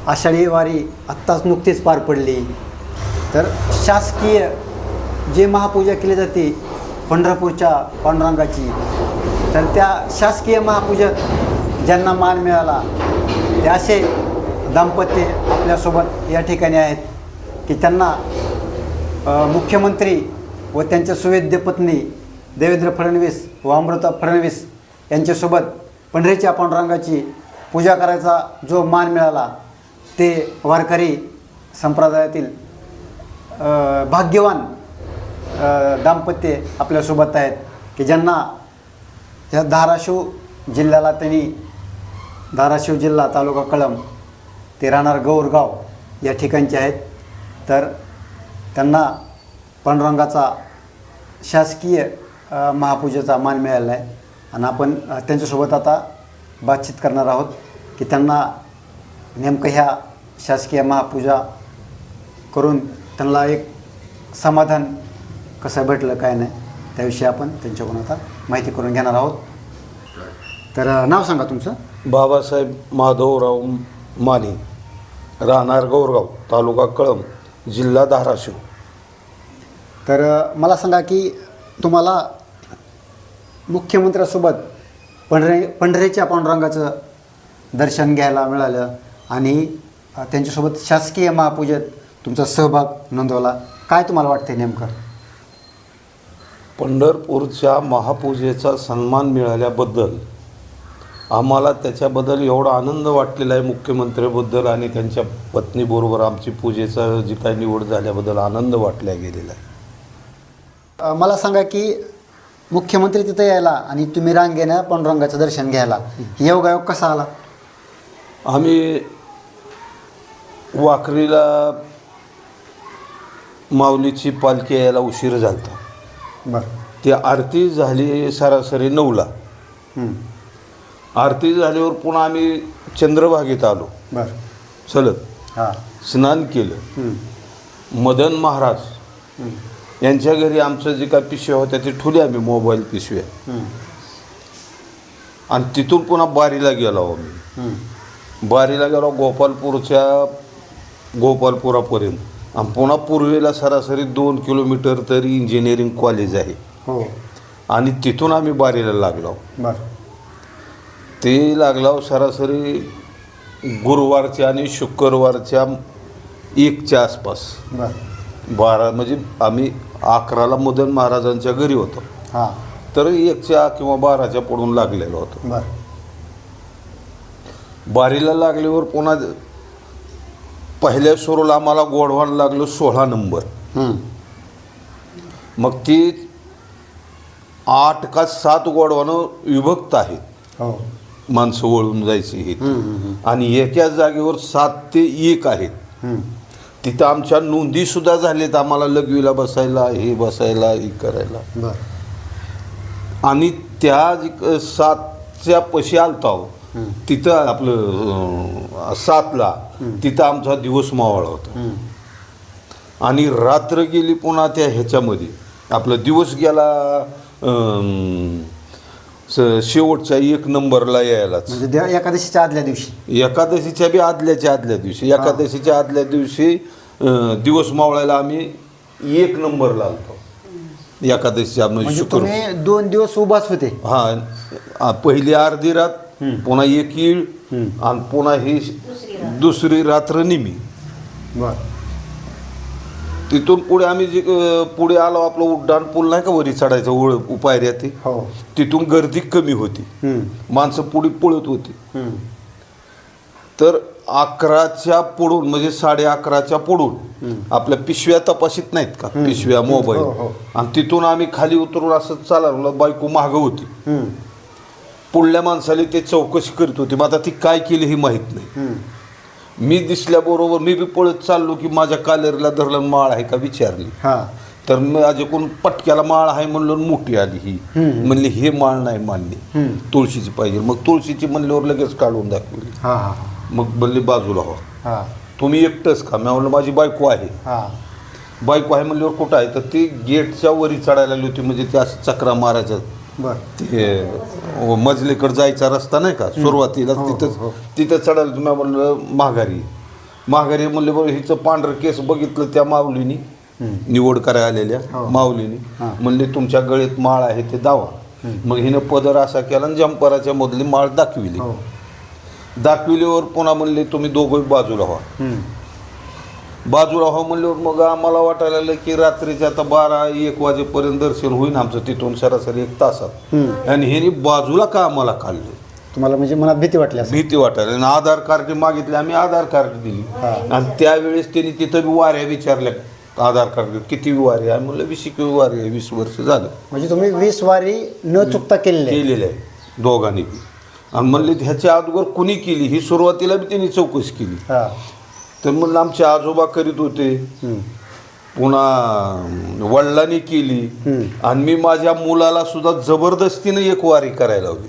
आषाढी वारी आत्ताच नुकतीच पार पडली. तर शासकीय जे महापूजा केली जाते पंढरपूरच्या पांडुरंगाची, तर त्या शासकीय महापूजेत ज्यांना मान मिळाला ते असे दाम्पत्य आपल्यासोबत या ठिकाणी आहेत की त्यांना मुख्यमंत्री व त्यांच्या सुवेद्य पत्नी देवेंद्र फडणवीस व अमृता फडणवीस यांच्यासोबत पंढरीच्या पांडुरंगाची पूजा करायचा जो मान मिळाला ते वारकरी संप्रदायातील भाग्यवान दाम्पत्य आपल्यासोबत आहेत की ज्यांना या धाराशिव जिल्ह्याला त्यांनी धाराशिव जिल्हा तालुका कळंब ते राहणार गौरगाव या ठिकाणचे आहेत. तर त्यांना पांडुरंगाचा शासकीय महापूजेचा मान मिळाला आहे आणि आपण त्यांच्यासोबत आता बातचीत करणार आहोत की त्यांना नेमकं ह्या शासकीय महापूजा करून त्यांना एक समाधान कसं भेटलं काय नाही त्याविषयी आपण त्यांच्याकडून आता माहिती करून घेणार आहोत. तर नाव सांगा तुमचं. बाबासाहेब माधवराव माने, राहणार गौरगाव, तालुका कळंब, जिल्हा धाराशिव. तर मला सांगा की तुम्हाला मुख्यमंत्र्यासोबत पंढरीच्या पांडुरंगाचं दर्शन घ्यायला मिळालं आणि त्यांच्यासोबत शासकीय महापूजेत तुमचा सहभाग नोंदवला. काय तुम्हाला वाटते नेमकं? पंढरपूरच्या महापूजेचा सन्मान मिळाल्याबद्दल आम्हाला त्याच्याबद्दल एवढा आनंद वाटलेला आहे. मुख्यमंत्र्याबद्दल आणि त्यांच्या पत्नीबरोबर आमची पूजेचा जी काही निवड झाल्याबद्दल आनंद वाटला गेलेला आहे. मला सांगा की मुख्यमंत्री तिथं यायला आणि तुम्ही रांगेनं पांडुरंगाचं दर्शन घ्यायला योगायोग कसा आला? आम्ही वाखरीला माऊलीची पालखी यायला उशीर झाला होता. बरं. ती आरती झाली सरासरी 9ला. आरती झाल्यावर पुन्हा आम्ही चंद्रभागेत आलो. बरं. चलत हां. स्नान केलं. मदन महाराज यांच्या घरी आमचं जे काय पिशव्या होत्या ते ठुले आम्ही, मोबाईल पिशव्या. आणि तिथून पुन्हा बारीला गेलो आम्ही. बारीला गेलो गोपालपुरापर्यंत. आणि पुन्हा पूर्वेला सरासरी 2 किलोमीटर तरी इंजिनिअरिंग कॉलेज आहे. हो. आणि तिथून आम्ही बारीला लागलो. बरं. ते लागलो सरासरी गुरुवारच्या आणि शुक्रवारच्या 1च्या आसपास. बरं. 12 म्हणजे आम्ही 11ला मदन महाराजांच्या घरी होतो. हां. तर 1च्या किंवा 12च्या पडून लागलेलो होतो. बरं. बारीला लागल्यावर पुन्हा पहिल्या सुरूला आम्हाला गोडवान लागलो 16 नंबर. मग ती 8 का 7 गोडवानं विभक्त आहेत. हो. माणसं वळून जायची ही. आणि एकाच जागेवर 7 ते 1 आहेत. तिथं आमच्या नोंदीसुद्धा झाल्यात आम्हाला लघवीला बसायला, हे बसायला, हे करायला. बरं. आणि त्या 7च्या पशी आलतो तिथं आपलं 7ला तिथं आमचा दिवस मावळा होता. आणि रात्र गेली पुन्हा त्या ह्याच्यामध्ये. आपला दिवस गेला शेवटच्या 1 नंबरला यायलाच. म्हणजे एकादशीच्या आदल्या दिवशी. एकादशीच्या बी आदल्या दिवशी. एकादशीच्या आदल्या दिवशी दिवस मावळायला आम्ही 1 नंबरला आलतो. एकादशीच्या म्हणजे तुम्ही 2 दिवस उभाच होते. हां. पहिली अर्धी रात, पुन्हा 1 ईळ, आणि पुन्हा ही दुसरी रात्र निमी. बरं. तिथून पुढे आम्ही जे पुढे आलो, आपलं उड्डाण पूल नाही का वरी चढायचं पायऱ्या ते. हो. तिथून गर्दी कमी होती. माणसं पुढे पळत होती. तर 11च्या पुढून म्हणजे 11:30च्या पुढून आपल्या पिशव्या तपासित नाहीत का, पिशव्या, मोबाईल. आणि तिथून आम्ही खाली उतरून असं चालवलं. बायको मागं होती. पुढल्या माणसाला ते चौकशी करीत होती. मग आता ती काय केली ही माहीत नाही. मी दिसल्याबरोबर मी बी पळत चाललो की माझ्या कालेरला धरलं माळ आहे का विचारली. तर माझ्याकडून पटक्याला माळ आहे म्हणलं, मोठी आली ही. म्हणली हे माळ नाही मानली, तुळशीची पाहिजे. मग तुळशीची म्हणल्यावर लगेच काढून दाखवली. मग बोलली बाजूला हो, तुम्ही एकटंच का? मी म्हणलं माझी बायको आहे. बायको आहे म्हणल्यावर कुठं आहे? तर ती गेटच्या वरी चढायला लागली होती. म्हणजे ते असं चक्रा मारायचं. ते मजलीकडे जायचा रस्ता नाही का सुरुवातीला, तिथं चढायला. तुम्ही म्हणलं माघारी. माघारी म्हणले बरं हिचं पांढरं केस बघितलं त्या माऊलीनी निवड करायला आलेल्या माऊलीनी म्हणले तुमच्या गळ्यात माळ आहे ते दावा मग हिनं पदर असा केला आणि जंपराच्या मधली माळ दाखविली दाखविल्यावर पुन्हा म्हणले तुम्ही दोघं बाजूला व्हा बाजूला व्हा म्हणल्यावर मग आम्हाला वाटायला लागलं की रात्रीच्या आता 12-1 वाजेपर्यंत दर्शन होईल आमचं तिथून सरासरी 1 तासात आणि ह्यानी बाजूला का आम्हाला काढलं तुम्हाला म्हणजे मनात भीती वाटली असेल? भीती वाटायला आणि आधार कार्ड मागितले आम्ही आधार कार्ड दिली आणि त्यावेळेस त्यांनी तिथं वाऱ्या विचारल्या आधार कार्ड किती वारी आहे म्हणलं 20 वारी आहे 20 वर्ष झालं म्हणजे तुम्ही 20 वारी न चुकता केलेलं आहे दोघांनी बी आणि म्हणले ह्याच्या अगोदर कुणी केली ही सुरुवातीला बी त्यांनी चौकशी केली तर म्हणलं आमचे आजोबा करीत होते पुन्हा वडिलांनी केली आणि मी माझ्या मुलाला सुद्धा जबरदस्तीनं 1 वारी करायला लावली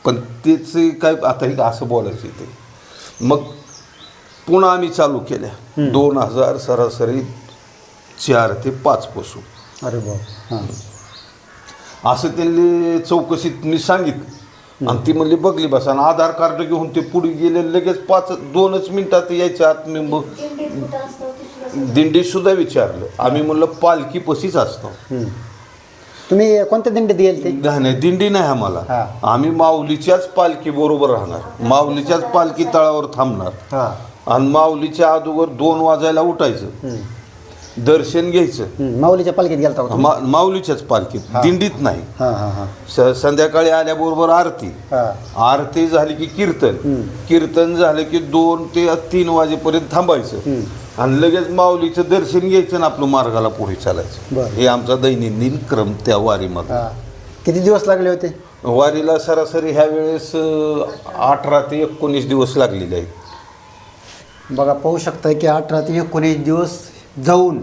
पण तेच काय आता हे असं बोलायचं ते मग पुन्हा आम्ही चालू केल्या 2000 सरासरी 4 ते 5 पासून अरे बाबा असं त्यांनी चौकशीत मी सांगितलं आणि ती म्हणली बघली बस आणि आधार कार्ड घेऊन ते पुढे गेले लगेच 2 मिनिटात यायच्या आत मी मग दिंडी सुद्धा विचारलं आम्ही म्हणलं पालखी पशीच असतो तुम्ही कोणत्या दिंडीत गेले ते? नाही दिंडी नाही आम्हाला आम्ही माऊलीच्याच पालखी बरोबर राहणार माऊलीच्याच पालखी तळावर थांबणार आणि माऊलीच्या अगोदर 2 वाजायला उठायचं दर्शन घ्यायचं माऊलीच्या पालखीत गेलता होता? माऊलीच्याच पालखीत दिंडीत नाही संध्याकाळी आल्याबरोबर आरती झाली की कीर्तन झालं की 2 ते 3 वाजेपर्यंत थांबायचं आणि लगेच माऊलीचं दर्शन घ्यायचं ना आपलं मार्गाला पुढे चालायचं हे आमचा दैनंदिन क्रम त्या वारीमध्ये किती दिवस लागले होते वारीला सरासरी ह्या वेळेस 18 ते 19 दिवस लागलेले आहेत बघा पाहू शकता की 18 ते 19 दिवस जाऊन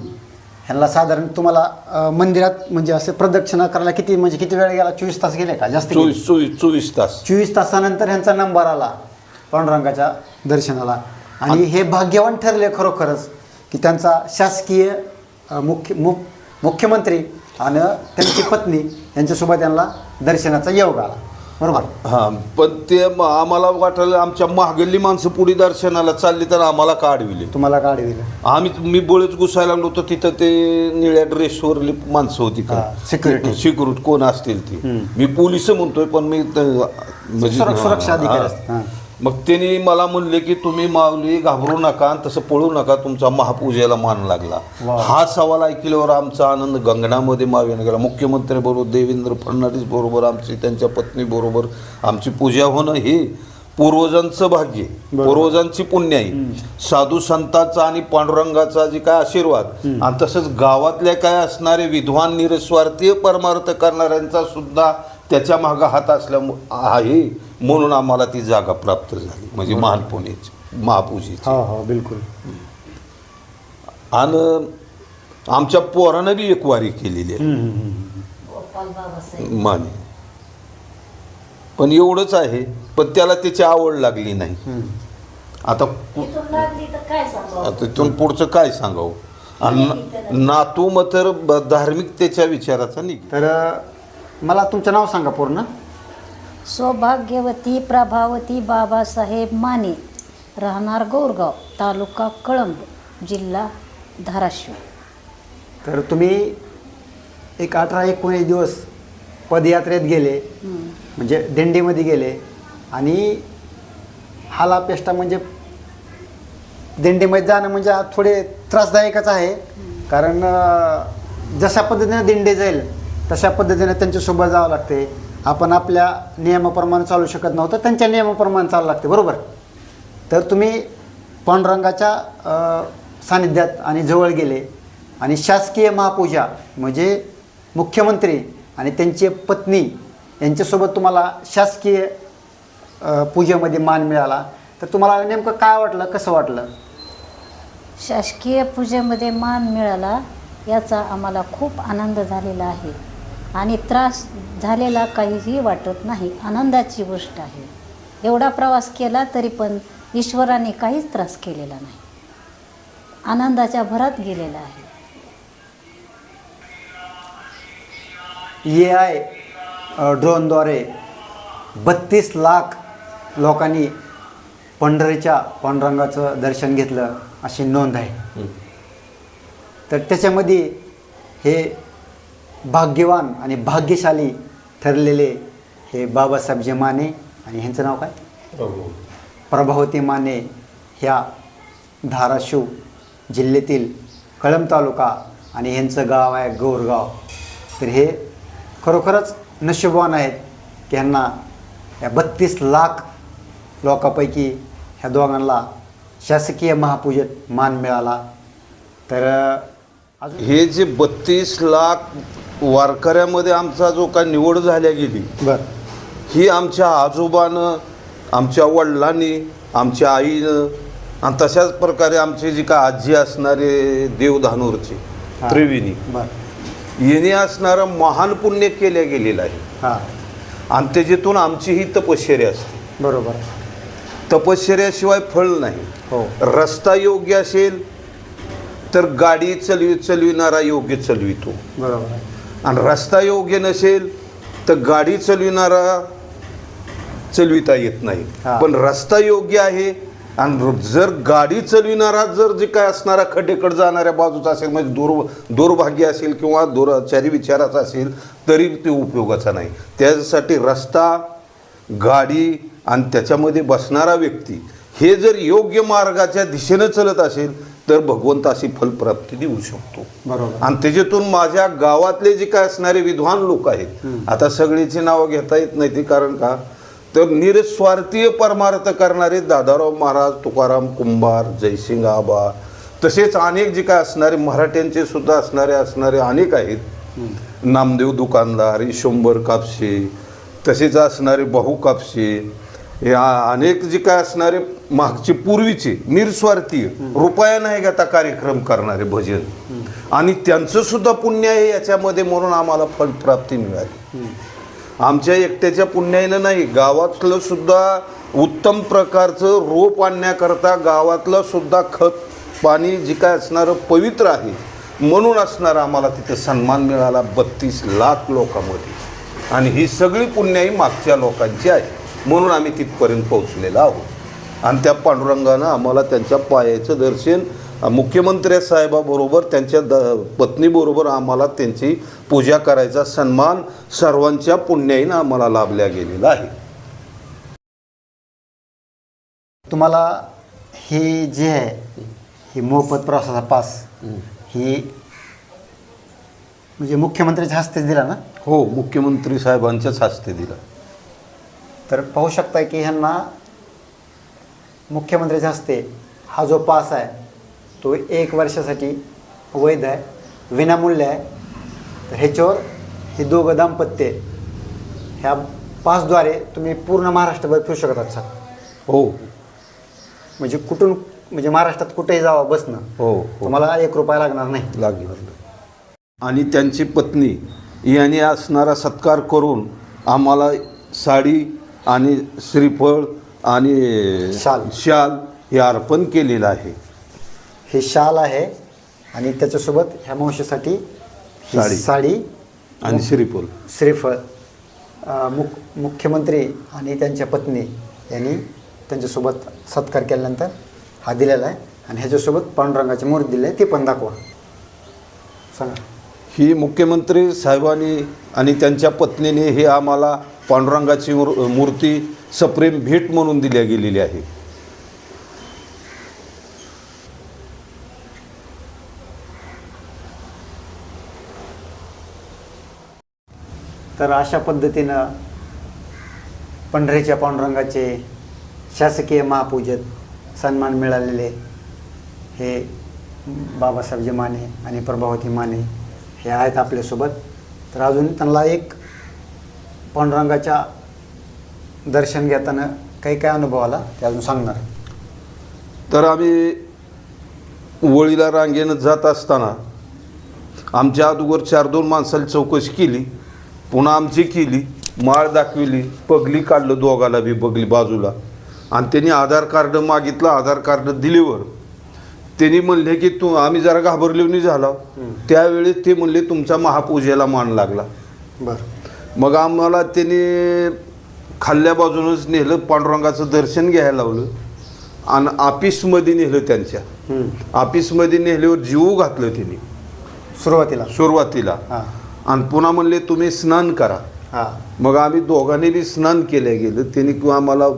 ह्यांना साधारण तुम्हाला मंदिरात म्हणजे असे प्रदक्षिणा करायला किती वेळ गेला 24 तास गेले का जास्त 24 तास 24 तासानंतर ह्यांचा नंबर आला पांडुरंगाच्या दर्शनाला आणि हे भाग्यवान ठरले खरोखरच की त्यांचा शासकीय मुख्यमंत्री आणि त्यांची पत्नी यांच्यासोबत त्यांना दर्शनाचा योग आला बरोबर पण ते आम्हाला वाटलं आमच्या महागल्ली माणसं पुढे दर्शनाला चालली तर आम्हाला का अडविले तुम्हाला का अडविलं मी बळच घुसायला लागलो तर तिथं ते निळ्या ड्रेसवरली माणसं होती का सिक्युरिटी कोण असतील ती मी पोलिस म्हणतोय पण मी सुरक्षा अधिकारी मग त्यांनी मला म्हणले की तुम्ही माऊली घाबरू नका आणि तसं पळू नका तुमचा महापूजेला मान लागला हा सवाल ऐकल्यावर आमचा आनंद गंगनामध्ये मावेन गेला मुख्यमंत्री बरोबर देवेंद्र फडणवीस बरोबर आमची त्यांच्या पत्नी बरोबर आमची पूजा होणं हे पूर्वजांचं भाग्य पूर्वजांची पुण्य आहे साधू संतांचा आणि पांडुरंगाचा जे काय आशीर्वाद आणि तसंच गावातल्या काय असणारे विद्वान निरस्वार्थी परमार्थ करणाऱ्यांचा सुद्धा त्याच्या मागं हात आहे म्हणून आम्हाला ती जागा प्राप्त झाली म्हणजे महापूजेची बिलकुल आणि आमच्या पोरानं बी 1 वारी केलेली आहे माने पण एवढंच आहे पण त्याला त्याची आवड लागली नाही आता तिथून पुढचं काय सांगावं आणि नातू मग तर धार्मिकतेच्या विचाराचा तर मला तुमचं नाव सांगा पूर्ण सौभाग्यवती प्रभावती बाबासाहेब माने राहणार गौरगाव तालुका कळंब जिल्हा धाराशिव तर तुम्ही एक 18-19 दिवस पदयात्रेत गेले म्हणजे दिंडीमध्ये गेले आणि हालापेष्टा म्हणजे दिंडीमध्ये जाणं म्हणजे थोडे त्रासदायकच आहे कारण जशा पद्धतीने दिंडी जाईल तशा पद्धतीने त्यांच्यासोबत जावं लागते आपण आपल्या नियमाप्रमाणे चालू शकत नव्हतं त्यांच्या नियमाप्रमाणे चालू लागते बरोबर तर तुम्ही पांडुरंगाच्या सानिध्यात आणि जवळ गेले आणि शासकीय महापूजा म्हणजे मुख्यमंत्री आणि त्यांची पत्नी यांच्यासोबत तुम्हाला शासकीय पूजेमध्ये मान मिळाला तर तुम्हाला नेमकं काय वाटलं कसं वाटलं शासकीय पूजेमध्ये मान मिळाला याचा आम्हाला खूप आनंद झालेला आहे आणि त्रास झालेला काहीही वाटत नाही आनंदाची गोष्ट आहे एवढा प्रवास केला तरी पण ईश्वराने काहीच त्रास केलेला नाही आनंदाच्या भरात गेलेला आहे AI ड्रोनद्वारे 32 लाख लोकांनी पंढरीच्या पांडुरंगाचं दर्शन घेतलं अशी नोंद आहे. तर त्याच्यामध्ये हे भाग्यवान आणि भाग्यशाली ठरलेले हे बाबासाहेबजी माने आणि ह्यांचं नाव काय, प्रभावती माने, ह्या धाराशिव जिल्ह्यातील कळंब तालुका आणि ह्यांचं गाव आहे गौरगाव. तर हे खरोखरच नशीबवान आहेत की ह्यांना या 32 लाख लोकांपैकी ह्या दोघांना शासकीय महापूजेत मान मिळाला. तर हे जे 32 लाख वारकऱ्यामध्ये आमचा जो काय निवड झाल्या गेली, बरं, ही आमच्या आजोबानं, आमच्या वडिलांनी, आमच्या आईनं आणि तशाच प्रकारे आमचे जी काय आजी असणारे देवधानूरचे त्रिवेणी, बरं, येणे असणारं महान पुण्य केल्या गेलेलं आहे. हां, आणि त्याच्यातून आमची ही तपश्चर्या असते. बरोबर, तपश्चर्याशिवाय फळ नाही. हो, रस्ता योग्य असेल तर गाडी चालविणारा योग्य चालवितो, बरोबर आहे. आणि रस्ता योग्य नसेल तर गाडी चालविणारा चालविता येत नाही. हा. पण रस्ता योग्य आहे आणि जर गाडी चालविणारा जर जे काय असणारा खड्डेकडे जाणाऱ्या बाजूचा असेल, म्हणजे दुर्भाग्य असेल किंवा दुराचारी विचाराचा असेल तरी ते उपयोगाचा नाही. त्यासाठी रस्ता, गाडी आणि त्याच्यामध्ये बसणारा व्यक्ती हे जर योग्य मार्गाच्या दिशेनं चालत असेल तर भगवंत अशी फलप्राप्ती देऊ शकतो. बरोबर. आणि त्याच्यातून माझ्या गावातले जे काय असणारे विद्वान लोक आहेत, आता सगळीची नावं घेता येत नाही ती, कारण का तर निरस्वार्थीय परमार्थ करणारे दादाराव महाराज, तुकाराम कुंभार, जयसिंग आबा, तसेच अनेक जे काय असणारे मराठ्यांचे सुद्धा असणारे अनेक आहेत. नामदेव दुकानदार, ईशंबर कापसे, तसेच असणारे भाऊ कापसे, या अनेक जे काय असणारे मागचे पूर्वीचे निरस्वार्थीय रुपया नाही घेता कार्यक्रम करणारे भजन, आणि त्यांचं सुद्धा पुण्य आहे याच्यामध्ये, म्हणून आम्हाला फलप्राप्ती मिळाली. आमच्या एकट्याच्या पुण्यानं नाही, गावातलं सुद्धा उत्तम प्रकारचं रोप आणण्याकरता गावातलं सुद्धा खत पाणी जे काय असणारं पवित्र आहे म्हणून असणारा आम्हाला तिथे सन्मान मिळाला 32 लाख लोकांमध्ये. आणि ही सगळी पुण्याई मागच्या लोकांची आहे, म्हणून आम्ही तिथपर्यंत पोहोचलेलो आहोत. आणि त्या पांडुरंगानं आम्हाला त्यांच्या पायाचं दर्शन, मुख्यमंत्री साहेबाबरोबर त्यांच्या पत्नीबरोबर आम्हाला त्यांची पूजा करायचा सन्मान सर्वांच्या पुण्याईनं आम्हाला लाभल्या गेलेला आहे. तुम्हाला ही जी आहे ही मोफत प्रवासाचा पास ही म्हणजे मुख्यमंत्र्याच्या हस्ते दिला ना? हो, मुख्यमंत्री साहेबांच्याच हस्ते दिला. तर पाहू शकताय की ह्यांना मुख्यमंत्र्याच्या हस्ते हा जो पास आहे तो 1 वर्षासाठी वैध आहे, विनामूल्य आहे. तर ह्याच्यावर हे दोघं दाम्पत्य ह्या पासद्वारे तुम्ही पूर्ण महाराष्ट्रभर फिरू शकत आहात सर. हो, म्हणजे कुठून, म्हणजे महाराष्ट्रात कुठेही जावं बसणं, हो, तुम्हाला 1 रुपया लागणार नाही. लागणार. आणि त्यांची पत्नी यांनी असणारा सत्कार करून आम्हाला साडी आणि श्रीफळ आणि शाल हे अर्पण केलेलं आहे. हे शाल आहे आणि त्याच्यासोबत ह्या मावशीसाठी ही साडी आणि श्रीफळ मुख्यमंत्री आणि त्यांच्या पत्नी यांनी त्यांच्यासोबत सत्कार केल्यानंतर हा दिलेला आहे. आणि ह्याच्यासोबत पांडुरंगाची मूर्ती दिली आहे, ती पण दाखवा, सांगा. ही मुख्यमंत्री साहेबांनी आणि त्यांच्या पत्नीने हे आम्हाला पांडुरंगाची मूर्ती सप्रेम भेट म्हणून दिल्या गेलेली आहे. तर अशा पद्धतीनं पंढरीच्या पांडुरंगाचे शासकीय महापूजेत सन्मान मिळालेले हे बाबासाहेबजी माने आणि प्रभावती माने हे आहेत आपल्यासोबत. तर अजून त्यांना एक पांडुरंगाच्या दर्शन घेताना काही काय अनुभव आला ते अजून सांगणार. तर आम्ही वळीला रांगेनं जात असताना आमच्या अगोदर 4-2 माणसाला चौकशी केली, पुन्हा आमची केली, माळ दाखविली, पगली काढलं दोघाला बी बगली बाजूला, आणि त्यांनी आधार कार्ड मागितलं. आधार कार्ड दिल्यावर त्यांनी म्हणले की आम्ही जरा घाबरलेवणी झालो. त्यावेळेस ते म्हणले तुमचा महापूजेला मान लागला. बरं. मग आम्हाला त्यांनी खाल्ल्या बाजूनच नेलं, पांडुरंगाचं दर्शन घ्यायला लावलं. आणि ऑफिसमध्ये नेलं त्यांच्या. ऑफिसमध्ये नेल्यावर जीव घातलं त्यांनी सुरुवातीला. हां आणि पुन्हा म्हणले तुम्ही स्नान करा. हां मग आम्ही दोघांनी बी स्नान केलं गेलं. त्यांनी किंवा मला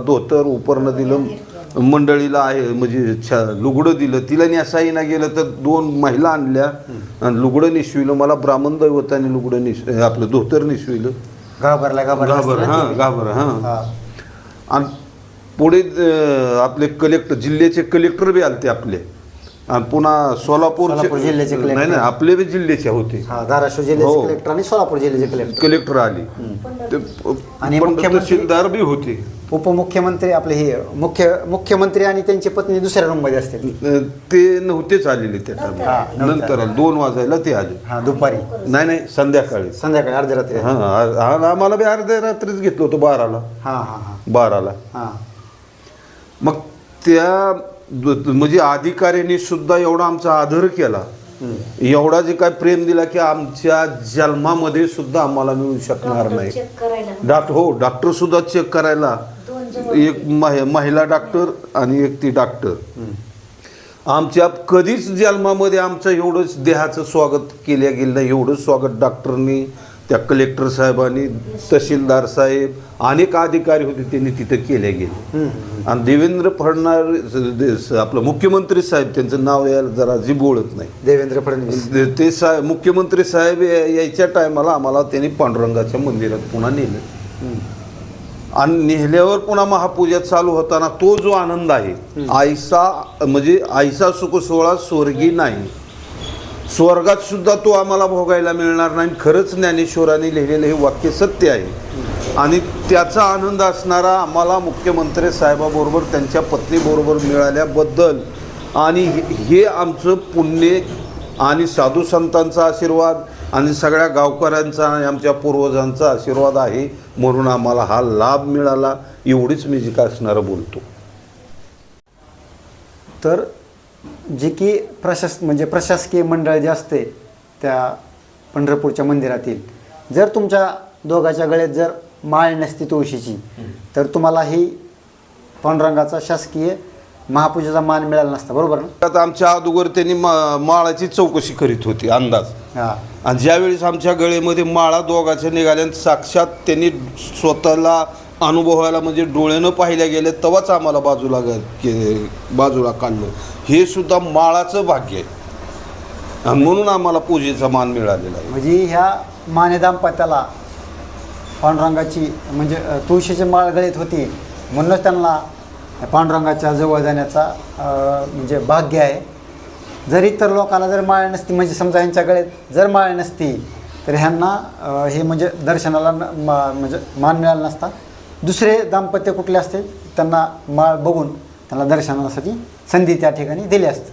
धोतर उपरणं दिलं, मंडळीला आहे म्हणजे लुगडं दिलं. तिला नेसाई ना गेलं तर 2 महिला आणल्या आणि लुगडं निशविलं. मला ब्राह्मण दैवताने लुगडं आपलं धोतर निशविलं. घाबर हां. आणि पुढे आपले जिल्ह्याचे कलेक्टर बी आलते आपले. आणि पुन्हा सोलापूर जिल्ह्याचे नाही आपले बी जिल्ह्याचे होते. धाराशिव जिल्ह्याचे कलेक्टर आणि सोलापूर जिल्ह्याचे कलेक्टर आले. आणि तहसीलदार बी होते. उपमुख्यमंत्री आपले हे मुख्यमंत्री आणि त्यांची पत्नी दुसऱ्या रूम मध्ये असते. ते नव्हतेच आलेले त्या टायमाला. नंतर 2 वाजायला ते आले. दुपारी नाही संध्याकाळी अर्ध्या रात्री. हा आम्हाला बी अर्ध्या रात्रीच घेतलं होतं 12ला. मग त्या म्हणजे अधिकाऱ्यांनी सुद्धा एवढा आमचा आदर केला, एवढा जे काय प्रेम दिला की आमच्या जन्मामध्ये सुद्धा आम्हाला मिळू शकणार नाही. डॉक्टर सुद्धा चेक करायला, एक महिला डॉक्टर आणि एक ती डॉक्टर. आमच्या कधीच जन्मामध्ये आमचं एवढंच देहाचं स्वागत केलं गेलं नाही. एवढं स्वागत डॉक्टरनी, त्या कलेक्टर साहेबांनी, तहसीलदार साहेब, अनेक अधिकारी होते त्यांनी तिथं केले गेले. आणि देवेंद्र फडणवीस आपलं मुख्यमंत्री साहेब, त्यांचं नाव यायला जरा जीभ ओळखत नाही, देवेंद्र फडणवीस ते साहेब मुख्यमंत्री साहेब यायच्या टायमाला आम्हाला त्यांनी पांडुरंगाच्या मंदिरात पुन्हा नेलं. आणि नेल्यावर पुन्हा महापूजा चालू होताना तो जो आनंद आहे, आईसा सुख सोहळा स्वर्गी नाही. स्वर्गात सुद्धा तो आम्हाला भोगायला मिळणार नाही. खरंच ज्ञानेश्वरांनी लिहिलेलं हे वाक्य सत्य आहे. आणि त्याचा आनंद असणारा आम्हाला मुख्यमंत्री साहेबाबरोबर त्यांच्या पत्नीबरोबर मिळाल्याबद्दल आणि हे आमचं पुण्य आणि साधू संतांचा आशीर्वाद आणि सगळ्या गावकऱ्यांचा आणि आमच्या पूर्वजांचा आशीर्वाद आहे, म्हणून आम्हाला हा लाभ मिळाला. एवढीच मी जी काय असणारं बोलतो. तर जे की प्रशासकीय मंडळ जे असते त्या पंढरपूरच्या मंदिरातील, जर तुमच्या दोघाच्या गळ्यात जर माळ नसती तुळशीची, तर तुम्हाला ही पांडुरंगाचा शासकीय महापूजेचा मान मिळाला नसता, बरोबर ना? आता आमच्या अगोदर त्यांनी माळाची चौकशी करीत होती अंदाज. आणि ज्यावेळेस आमच्या गळेमध्ये माळा दोघाच्या निघाल्या, साक्षात त्यांनी स्वतःला अनुभवायला म्हणजे डोळ्यानं पाहिल्या गेले, तेव्हाच आम्हाला बाजूला काढलं. हे सुद्धा माळाचं भाग्य आहे आणि म्हणून आम्हाला पूजेचा मान मिळालेला आहे. म्हणजे ह्या माने दाम्पत्याला पांडुरंगाची म्हणजे तुळशीची माळ गळीत होती, म्हणूनच त्यांना पांडुरंगाच्या जवळ जाण्याचा म्हणजे भाग्य आहे. जर इतर लोकांना जर माळ नसती, म्हणजे समजा ह्यांच्या गळ्यात जर माळ नसती, तर ह्यांना हे म्हणजे दर्शनाला म्हणजे मान मिळाला नसता. दुसरे दाम्पत्य कुठले असते त्यांना माळ बघून त्यांना दर्शनासाठी संधी त्या ठिकाणी दिली असते.